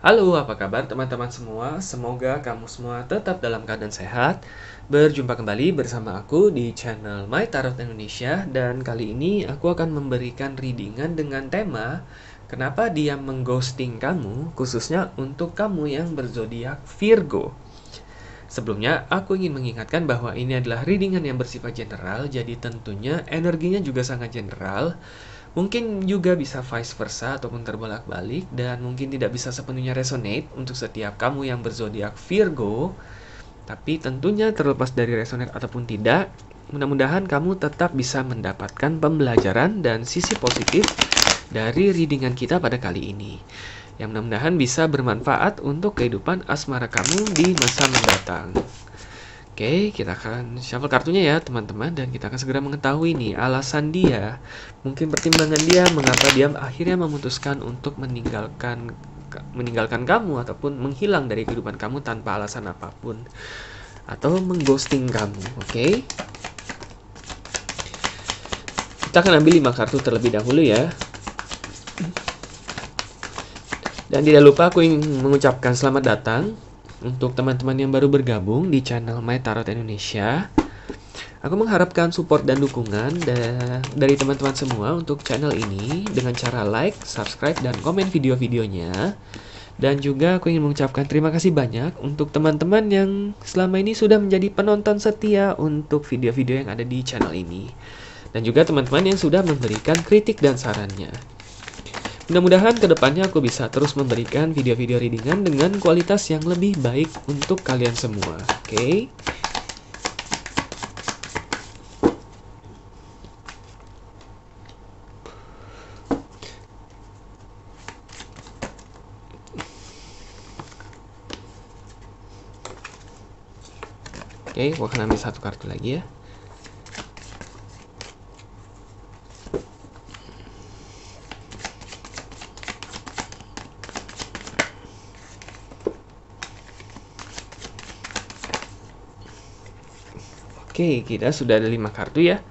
Halo, apa kabar teman-teman semua? Semoga kamu semua tetap dalam keadaan sehat. Berjumpa kembali bersama aku di channel My Tarot Indonesia, dan kali ini aku akan memberikan readingan dengan tema kenapa dia mengghosting kamu, khususnya untuk kamu yang berzodiak Virgo. Sebelumnya, aku ingin mengingatkan bahwa ini adalah readingan yang bersifat general, jadi tentunya energinya juga sangat general. Mungkin juga bisa vice versa ataupun terbolak-balik, dan mungkin tidak bisa sepenuhnya resonate untuk setiap kamu yang berzodiak Virgo. Tapi tentunya terlepas dari resonate ataupun tidak, mudah-mudahan kamu tetap bisa mendapatkan pembelajaran dan sisi positif dari readingan kita pada kali ini, yang mudah-mudahan bisa bermanfaat untuk kehidupan asmara kamu di masa mendatang. Oke, kita akan shuffle kartunya ya teman-teman, dan kita akan segera mengetahui nih alasan dia, mungkin pertimbangan dia mengapa dia akhirnya memutuskan untuk meninggalkan kamu ataupun menghilang dari kehidupan kamu tanpa alasan apapun atau mengghosting kamu. Oke. Kita akan ambil 5 kartu terlebih dahulu ya. Dan tidak lupa aku ingin mengucapkan selamat datang untuk teman-teman yang baru bergabung di channel My Tarot Indonesia. Aku mengharapkan support dan dukungan dari teman-teman semua untuk channel ini dengan cara like, subscribe, dan komen video-videonya. Dan juga aku ingin mengucapkan terima kasih banyak untuk teman-teman yang selama ini sudah menjadi penonton setia untuk video-video yang ada di channel ini. Dan juga teman-teman yang sudah memberikan kritik dan sarannya. Mudah-mudahan kedepannya aku bisa terus memberikan video-video readingan dengan kualitas yang lebih baik untuk kalian semua. Oke? Oke, aku akan ambil satu kartu lagi ya. Oke, kita sudah ada 5 kartu ya.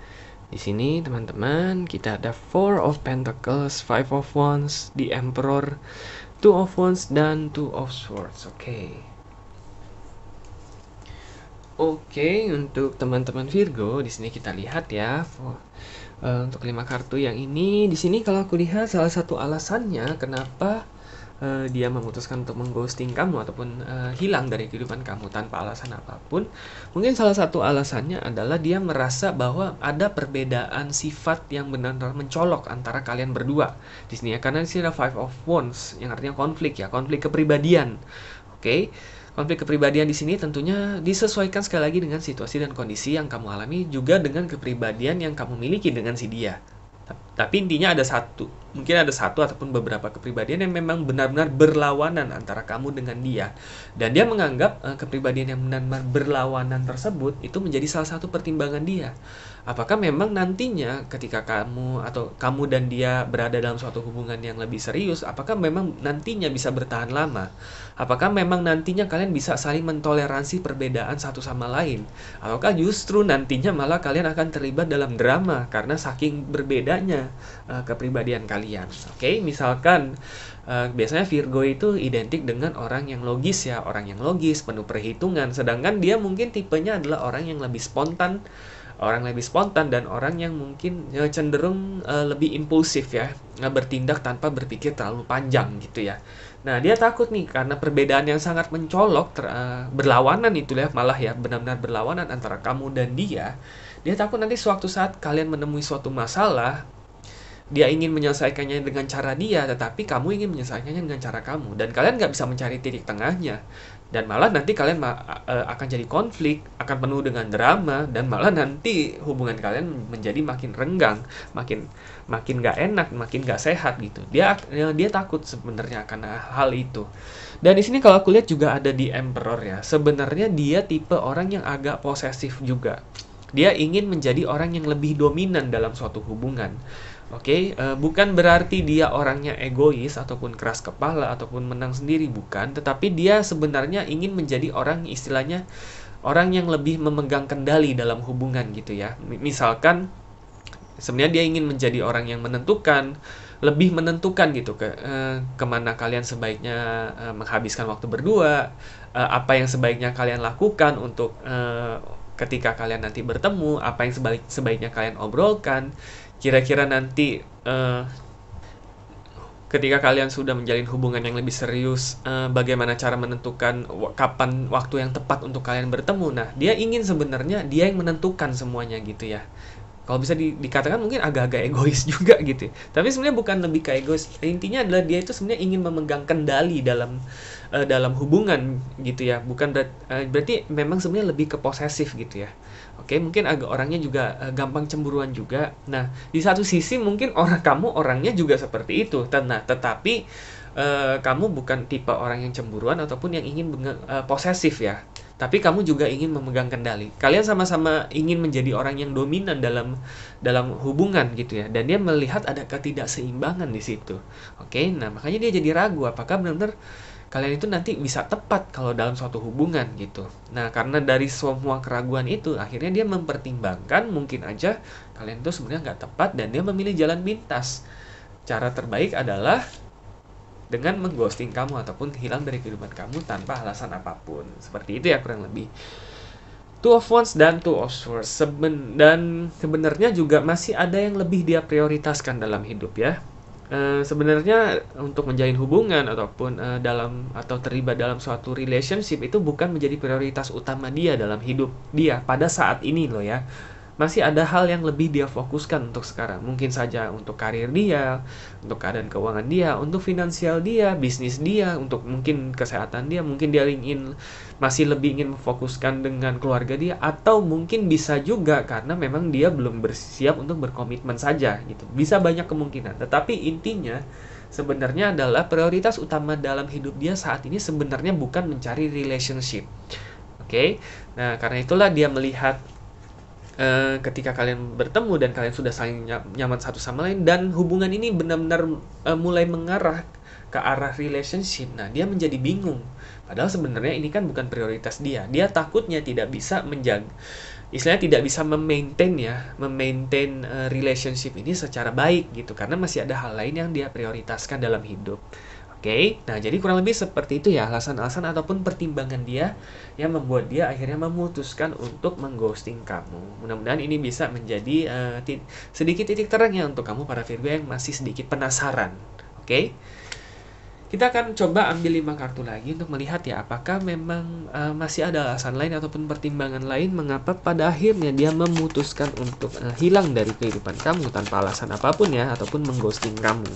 Di sini teman-teman, kita ada Four of Pentacles, Five of Wands, The Emperor, Two of Wands, dan Two of Swords. Oke, untuk teman-teman Virgo, di sini kita lihat ya. Untuk 5 kartu yang ini, di sini kalau aku lihat salah satu alasannya kenapa dia memutuskan untuk mengghosting kamu ataupun hilang dari kehidupan kamu tanpa alasan apapun. Mungkin salah satu alasannya adalah dia merasa bahwa ada perbedaan sifat yang benar-benar mencolok antara kalian berdua. Di sini ya, karena di sini ada Five of Wands yang artinya konflik ya, konflik kepribadian. Oke. Konflik kepribadian di sini tentunya disesuaikan sekali lagi dengan situasi dan kondisi yang kamu alami, juga dengan kepribadian yang kamu miliki dengan si dia. Tapi intinya mungkin ada satu ataupun beberapa kepribadian yang memang benar-benar berlawanan antara kamu dengan dia. Dan dia menganggap kepribadian yang benar-benar berlawanan tersebut itu menjadi salah satu pertimbangan dia. Apakah memang nantinya ketika kamu dan dia berada dalam suatu hubungan yang lebih serius, apakah memang nantinya bisa bertahan lama? Apakah memang nantinya kalian bisa saling mentoleransi perbedaan satu sama lain? Ataukah justru nantinya malah kalian akan terlibat dalam drama karena saking berbedanya kepribadian kalian? Oke, misalkan biasanya Virgo itu identik dengan orang yang logis ya, orang yang logis, penuh perhitungan, sedangkan dia mungkin tipenya adalah orang yang lebih spontan, dan orang yang mungkin cenderung lebih impulsif ya, bertindak tanpa berpikir terlalu panjang gitu ya. Nah, dia takut nih karena perbedaan yang sangat mencolok, berlawanan itu ya, malah ya benar-benar berlawanan antara kamu dan dia. Dia takut nanti suatu saat kalian menemui suatu masalah, dia ingin menyelesaikannya dengan cara dia, tetapi kamu ingin menyelesaikannya dengan cara kamu, dan kalian nggak bisa mencari titik tengahnya, dan malah nanti kalian akan jadi konflik, akan penuh dengan drama, dan malah nanti hubungan kalian menjadi makin renggang, makin nggak enak, makin nggak sehat gitu. Dia takut sebenarnya karena hal itu. Dan di sini kalau aku lihat juga ada di Emperor ya. Sebenarnya dia tipe orang yang agak posesif juga. Dia ingin menjadi orang yang lebih dominan dalam suatu hubungan. Oke, bukan berarti dia orangnya egois ataupun keras kepala ataupun menang sendiri, bukan. Tetapi dia sebenarnya ingin menjadi orang, istilahnya orang yang lebih memegang kendali dalam hubungan gitu ya. Misalkan sebenarnya dia ingin menjadi orang yang menentukan, lebih menentukan gitu kemana kalian sebaiknya menghabiskan waktu berdua, apa yang sebaiknya kalian lakukan untuk ketika kalian nanti bertemu, apa yang sebaiknya kalian obrolkan, kira-kira nanti ketika kalian sudah menjalin hubungan yang lebih serius, bagaimana cara menentukan kapan waktu yang tepat untuk kalian bertemu. Nah, dia ingin sebenarnya dia yang menentukan semuanya gitu ya. Kalau bisa dikatakan mungkin agak-agak egois juga gitu ya. Tapi sebenarnya bukan lebih ke egois. Intinya adalah dia itu sebenarnya ingin memegang kendali dalam hubungan gitu ya. Bukan berarti memang sebenarnya lebih ke posesif gitu ya. Oke, mungkin agak orangnya juga gampang cemburuan juga. Nah, di satu sisi mungkin kamu orangnya juga seperti itu. Nah, tetapi kamu bukan tipe orang yang cemburuan ataupun yang ingin posesif ya. Tapi kamu juga ingin memegang kendali. Kalian sama-sama ingin menjadi orang yang dominan dalam hubungan gitu ya. Dan dia melihat ada ketidakseimbangan di situ. Oke, nah makanya dia jadi ragu apakah benar-benar kalian itu nanti bisa tepat kalau dalam suatu hubungan gitu. Nah, karena dari semua keraguan itu, akhirnya dia mempertimbangkan mungkin aja kalian itu sebenarnya nggak tepat dan dia memilih jalan pintas. Cara terbaik adalah dengan mengghosting kamu ataupun hilang dari kehidupan kamu tanpa alasan apapun. Seperti itu ya kurang lebih. Two of Wands dan Two of Swords. Dan sebenarnya juga masih ada yang lebih dia prioritaskan dalam hidup ya. Sebenarnya untuk menjalin hubungan ataupun atau terlibat dalam suatu relationship itu bukan menjadi prioritas utama dia dalam hidup dia pada saat ini loh ya. Masih ada hal yang lebih dia fokuskan untuk sekarang. Mungkin saja untuk karir dia, untuk keadaan keuangan dia, untuk finansial dia, bisnis dia, untuk mungkin kesehatan dia, mungkin dia masih lebih ingin memfokuskan dengan keluarga dia, atau mungkin bisa juga karena memang dia belum bersiap untuk berkomitmen saja gitu. Bisa banyak kemungkinan. Tetapi intinya sebenarnya adalah prioritas utama dalam hidup dia saat ini sebenarnya bukan mencari relationship. Oke? Nah, karena itulah dia melihat ketika kalian bertemu dan kalian sudah saling nyaman satu sama lain dan hubungan ini benar-benar mulai mengarah ke arah relationship. Nah, dia menjadi bingung. Padahal sebenarnya ini kan bukan prioritas dia. Dia takutnya tidak bisa menjaga, istilahnya tidak bisa memaintain relationship ini secara baik gitu karena masih ada hal lain yang dia prioritaskan dalam hidup. Oke, nah jadi kurang lebih seperti itu ya alasan-alasan ataupun pertimbangan dia yang membuat dia akhirnya memutuskan untuk mengghosting kamu. Mudah-mudahan ini bisa menjadi sedikit titik terang ya untuk kamu para Virgo yang masih sedikit penasaran. Oke, kita akan coba ambil 5 kartu lagi untuk melihat ya apakah memang masih ada alasan lain ataupun pertimbangan lain mengapa pada akhirnya dia memutuskan untuk hilang dari kehidupan kamu tanpa alasan apapun ya ataupun mengghosting kamu.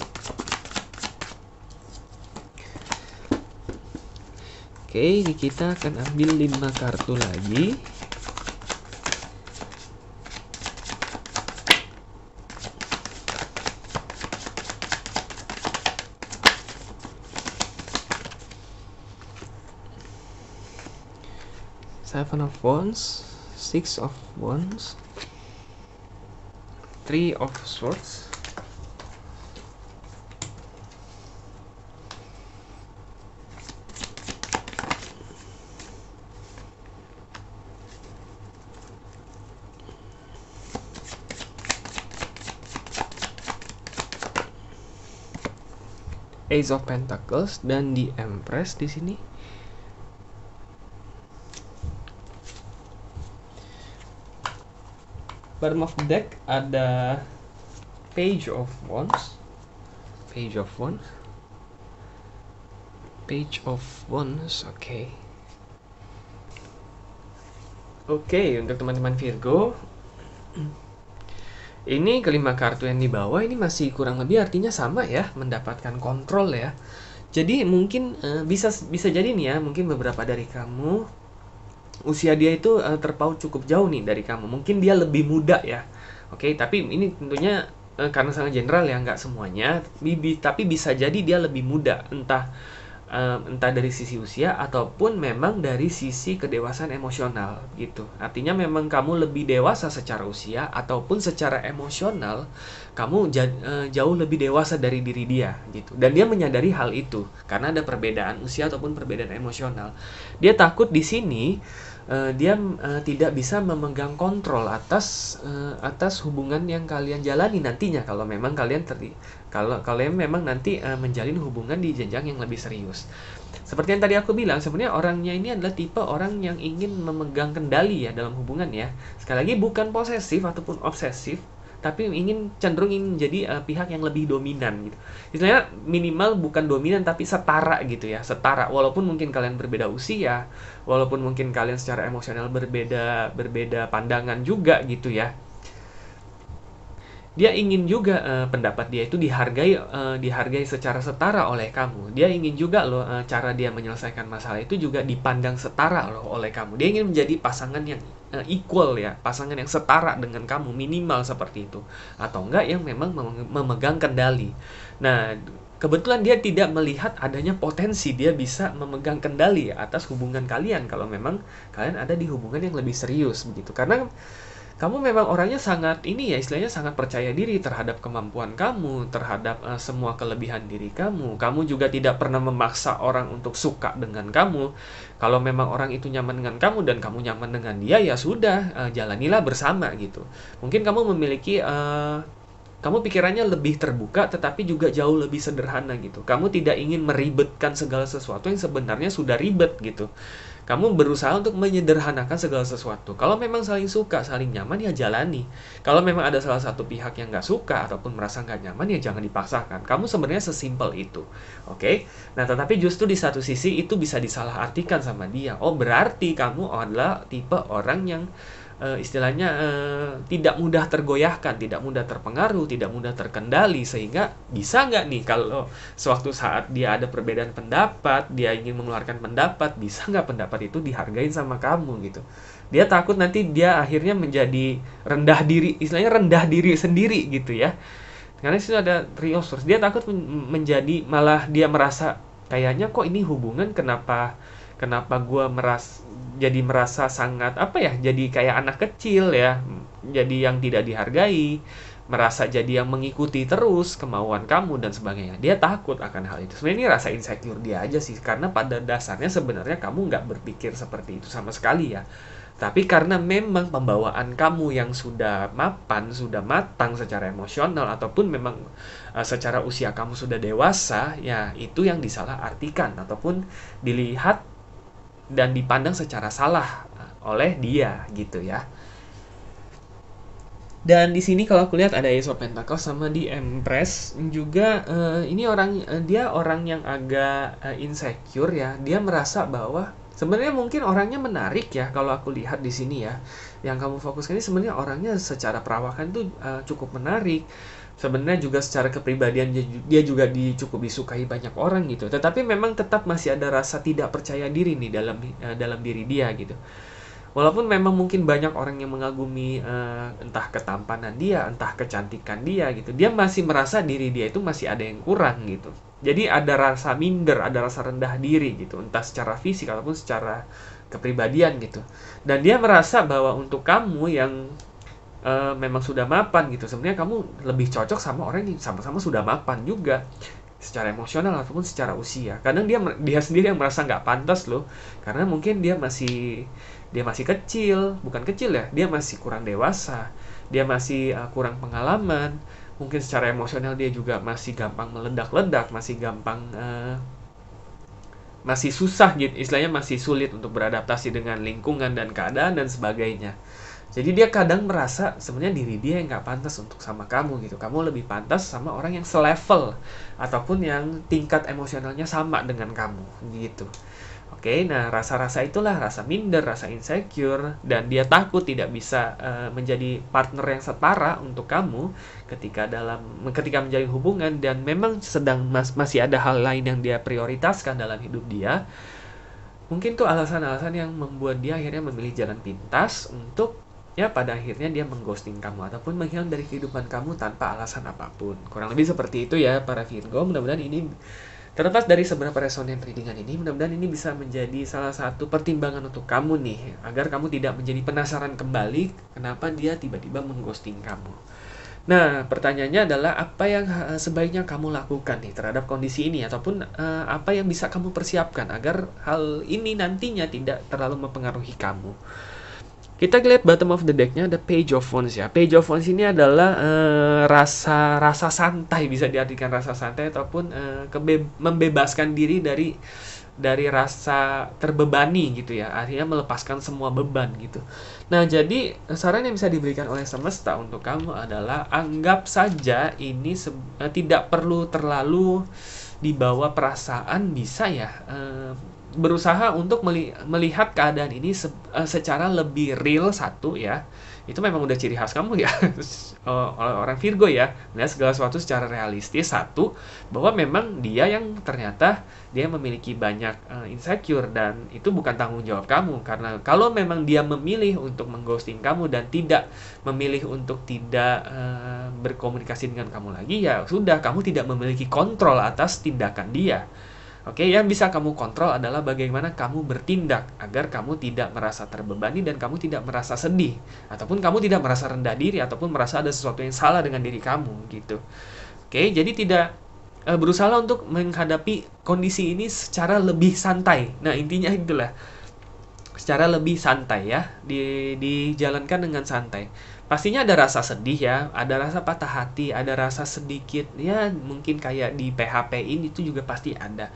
Oke, ini kita akan ambil 5 kartu lagi. Seven of Wands, Six of Wands, Three of Swords, Ace of Pentacles dan The Empress di sini. Bottom of the deck ada Page of Wands, Page of Wands, Page of Wands. Oke, untuk teman-teman Virgo, ini kelima kartu yang di bawah ini masih kurang lebih artinya sama ya, mendapatkan kontrol ya. Jadi mungkin bisa jadi nih ya, mungkin beberapa dari kamu usia dia itu terpaut cukup jauh nih dari kamu. Mungkin dia lebih muda ya. Oke, tapi ini tentunya karena sangat general ya, nggak semuanya. Tapi bisa jadi dia lebih muda, entah dari sisi usia ataupun memang dari sisi kedewasaan emosional gitu. Artinya memang kamu lebih dewasa secara usia ataupun secara emosional kamu jauh lebih dewasa dari diri dia gitu. Dan dia menyadari hal itu karena ada perbedaan usia ataupun perbedaan emosional. Dia takut di sini dia tidak bisa memegang kontrol atas hubungan yang kalian jalani nantinya kalau memang kalau kalian memang nanti menjalin hubungan di jenjang yang lebih serius. Seperti yang tadi aku bilang, sebenarnya orangnya ini adalah tipe orang yang ingin memegang kendali ya dalam hubungan ya. Sekali lagi bukan posesif ataupun obsesif, tapi cenderung ingin menjadi pihak yang lebih dominan gitu. Istilahnya minimal bukan dominan tapi setara gitu ya, setara. Walaupun mungkin kalian berbeda usia, walaupun mungkin kalian secara emosional berbeda pandangan juga gitu ya. Dia ingin juga pendapat dia itu dihargai secara setara oleh kamu. Dia ingin juga loh cara dia menyelesaikan masalah itu juga dipandang setara loh oleh kamu. Dia ingin menjadi pasangan yang equal ya, pasangan yang setara dengan kamu minimal seperti itu. Atau enggak yang memang memegang kendali. Nah, kebetulan dia tidak melihat adanya potensi dia bisa memegang kendali atas hubungan kalian kalau memang kalian ada di hubungan yang lebih serius begitu. Karena kamu memang orangnya sangat ini ya, istilahnya sangat percaya diri terhadap kemampuan kamu, terhadap semua kelebihan diri kamu. Kamu juga tidak pernah memaksa orang untuk suka dengan kamu. Kalau memang orang itu nyaman dengan kamu dan kamu nyaman dengan dia, ya sudah, jalanilah bersama gitu. Mungkin kamu memiliki kamu pikirannya lebih terbuka tetapi juga jauh lebih sederhana gitu. Kamu tidak ingin meribetkan segala sesuatu yang sebenarnya sudah ribet gitu. Kamu berusaha untuk menyederhanakan segala sesuatu. Kalau memang saling suka, saling nyaman, ya jalani. Kalau memang ada salah satu pihak yang nggak suka ataupun merasa nggak nyaman, ya jangan dipaksakan. Kamu sebenarnya sesimpel itu. Oke? Nah, tetapi justru di satu sisi itu bisa disalahartikan sama dia. Oh, berarti kamu adalah tipe orang yang istilahnya tidak mudah tergoyahkan, tidak mudah terpengaruh, tidak mudah terkendali, sehingga bisa nggak nih kalau sewaktu saat dia ada perbedaan pendapat, dia ingin mengeluarkan pendapat, bisa nggak pendapat itu dihargain sama kamu gitu. Dia takut nanti dia akhirnya menjadi rendah diri, istilahnya rendah diri sendiri gitu ya. Karena itu ada real source. Dia takut menjadi malah dia merasa kayaknya kok ini hubungan kenapa gue merasa sangat apa ya, jadi kayak anak kecil ya, jadi yang tidak dihargai, merasa jadi yang mengikuti terus kemauan kamu dan sebagainya. Dia takut akan hal itu. Sebenarnya ini rasa insecure dia aja sih, karena pada dasarnya sebenarnya kamu nggak berpikir seperti itu sama sekali ya. Tapi karena memang pembawaan kamu yang sudah mapan, sudah matang secara emosional, ataupun memang secara usia kamu sudah dewasa, ya itu yang disalahartikan ataupun dilihat dan dipandang secara salah oleh dia gitu ya. Dan di sini kalau aku lihat ada Ace of Pentacles sama di Empress juga, ini dia orang yang agak insecure ya. Dia merasa bahwa sebenarnya mungkin orangnya menarik ya kalau aku lihat di sini ya. Yang kamu fokuskan ini sebenarnya orangnya secara perawakan tuh cukup menarik. Sebenarnya juga secara kepribadian dia juga cukup disukai banyak orang gitu. Tetapi memang tetap masih ada rasa tidak percaya diri nih dalam diri dia gitu. Walaupun memang mungkin banyak orang yang mengagumi entah ketampanan dia, entah kecantikan dia gitu. Dia masih merasa diri dia itu masih ada yang kurang gitu. Jadi ada rasa minder, ada rasa rendah diri gitu, entah secara fisik ataupun secara kepribadian gitu. Dan dia merasa bahwa untuk kamu yang memang sudah mapan gitu, sebenarnya kamu lebih cocok sama orang yang sama-sama sudah mapan juga secara emosional ataupun secara usia. Kadang dia sendiri yang merasa nggak pantas loh, karena mungkin dia masih kecil, bukan kecil ya, dia masih kurang dewasa, dia masih kurang pengalaman, mungkin secara emosional dia juga masih gampang meledak-ledak, masih susah gitu, istilahnya masih sulit untuk beradaptasi dengan lingkungan dan keadaan dan sebagainya. Jadi dia kadang merasa sebenarnya diri dia yang nggak pantas untuk sama kamu gitu. Kamu lebih pantas sama orang yang selevel ataupun yang tingkat emosionalnya sama dengan kamu gitu. Oke, nah rasa-rasa itulah rasa minder, rasa insecure, dan dia takut tidak bisa menjadi partner yang setara untuk kamu ketika menjalin hubungan, dan memang masih ada hal lain yang dia prioritaskan dalam hidup dia. Mungkin tuh alasan-alasan yang membuat dia akhirnya memilih jalan pintas untuk ya pada akhirnya dia mengghosting kamu ataupun menghilang dari kehidupan kamu tanpa alasan apapun. Kurang lebih seperti itu ya para Virgo. Mudah-mudahan ini terlepas dari seberapa resonan readingan ini, mudah-mudahan ini bisa menjadi salah satu pertimbangan untuk kamu nih, agar kamu tidak menjadi penasaran kembali kenapa dia tiba-tiba mengghosting kamu. Nah, pertanyaannya adalah apa yang sebaiknya kamu lakukan nih terhadap kondisi ini ataupun apa yang bisa kamu persiapkan agar hal ini nantinya tidak terlalu mempengaruhi kamu. Kita lihat bottom of the deck-nya ada Page of Wands ya. Page of Wands ini adalah rasa santai, bisa diartikan rasa santai ataupun membebaskan diri dari rasa terbebani gitu ya, artinya melepaskan semua beban gitu. Nah, jadi saran yang bisa diberikan oleh semesta untuk kamu adalah anggap saja ini tidak perlu terlalu dibawa perasaan, bisa ya berusaha untuk melihat keadaan ini secara lebih real. Satu ya, itu memang udah ciri khas kamu ya. Orang Virgo ya, melihat segala sesuatu secara realistis. Satu, bahwa memang dia yang ternyata dia memiliki banyak insecure, dan itu bukan tanggung jawab kamu, karena kalau memang dia memilih untuk mengghosting kamu dan tidak memilih untuk tidak berkomunikasi dengan kamu lagi, ya sudah, kamu tidak memiliki kontrol atas tindakan dia. Oke, yang bisa kamu kontrol adalah bagaimana kamu bertindak agar kamu tidak merasa terbebani dan kamu tidak merasa sedih, ataupun kamu tidak merasa rendah diri, ataupun merasa ada sesuatu yang salah dengan diri kamu gitu. Oke, jadi tidak berusaha untuk menghadapi kondisi ini secara lebih santai. Nah, intinya itulah, secara lebih santai ya, dijalankan dengan santai. Pastinya ada rasa sedih ya, ada rasa patah hati, ada rasa sedikit ya mungkin kayak di PHP-in, itu juga pasti ada.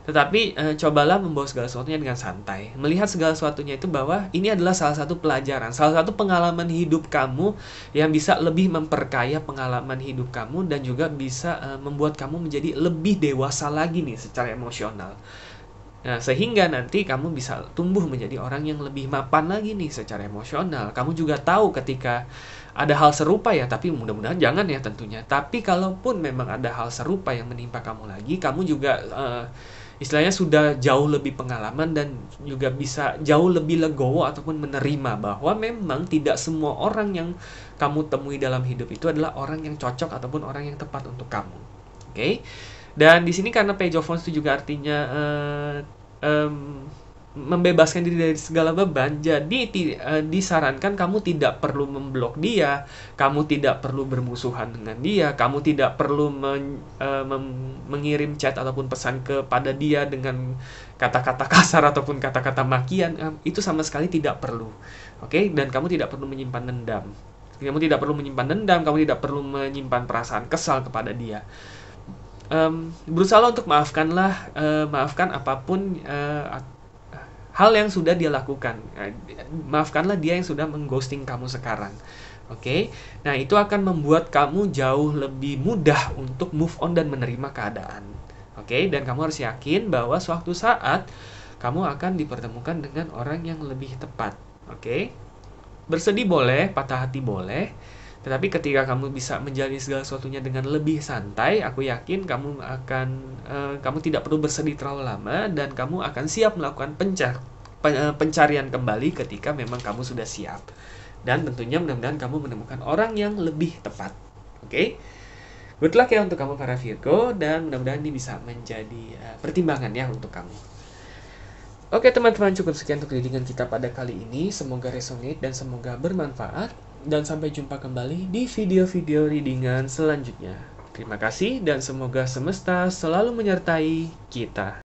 Tetapi cobalah membawa segala sesuatunya dengan santai. Melihat segala sesuatunya itu bahwa ini adalah salah satu pelajaran, salah satu pengalaman hidup kamu yang bisa lebih memperkaya pengalaman hidup kamu dan juga bisa membuat kamu menjadi lebih dewasa lagi nih secara emosional. Nah, sehingga nanti kamu bisa tumbuh menjadi orang yang lebih mapan lagi nih secara emosional. Kamu juga tahu ketika ada hal serupa ya, tapi mudah-mudahan jangan ya tentunya. Tapi kalaupun memang ada hal serupa yang menimpa kamu lagi, kamu juga istilahnya sudah jauh lebih pengalaman dan juga bisa jauh lebih legowo ataupun menerima bahwa memang tidak semua orang yang kamu temui dalam hidup itu adalah orang yang cocok ataupun orang yang tepat untuk kamu. Oke? Dan di sini karena Page of Wands itu juga artinya membebaskan diri dari segala beban, jadi disarankan kamu tidak perlu memblok dia, kamu tidak perlu bermusuhan dengan dia, kamu tidak perlu mengirim chat ataupun pesan kepada dia dengan kata-kata kasar ataupun kata-kata makian. Itu sama sekali tidak perlu. Oke? Dan kamu tidak perlu menyimpan dendam. Kamu tidak perlu menyimpan dendam, kamu tidak perlu menyimpan perasaan kesal kepada dia. Berusaha untuk maafkan apapun hal yang sudah dia lakukan. Maafkanlah dia yang sudah mengghosting kamu sekarang. Oke? Nah, itu akan membuat kamu jauh lebih mudah untuk move on dan menerima keadaan. Oke? Dan kamu harus yakin bahwa suatu saat kamu akan dipertemukan dengan orang yang lebih tepat. Oke? Bersedih boleh, patah hati boleh, tetapi ketika kamu bisa menjalani segala sesuatunya dengan lebih santai, aku yakin kamu tidak perlu bersedih terlalu lama dan kamu akan siap melakukan pencarian kembali ketika memang kamu sudah siap. Dan tentunya mudah-mudahan kamu menemukan orang yang lebih tepat. Oke? Good luck ya untuk kamu para Virgo, dan mudah-mudahan ini bisa menjadi pertimbangan ya untuk kamu. Oke teman-teman, cukup sekian untuk readingan kita pada kali ini. Semoga resonate dan semoga bermanfaat. Dan sampai jumpa kembali di video-video readingan selanjutnya. Terima kasih dan semoga semesta selalu menyertai kita.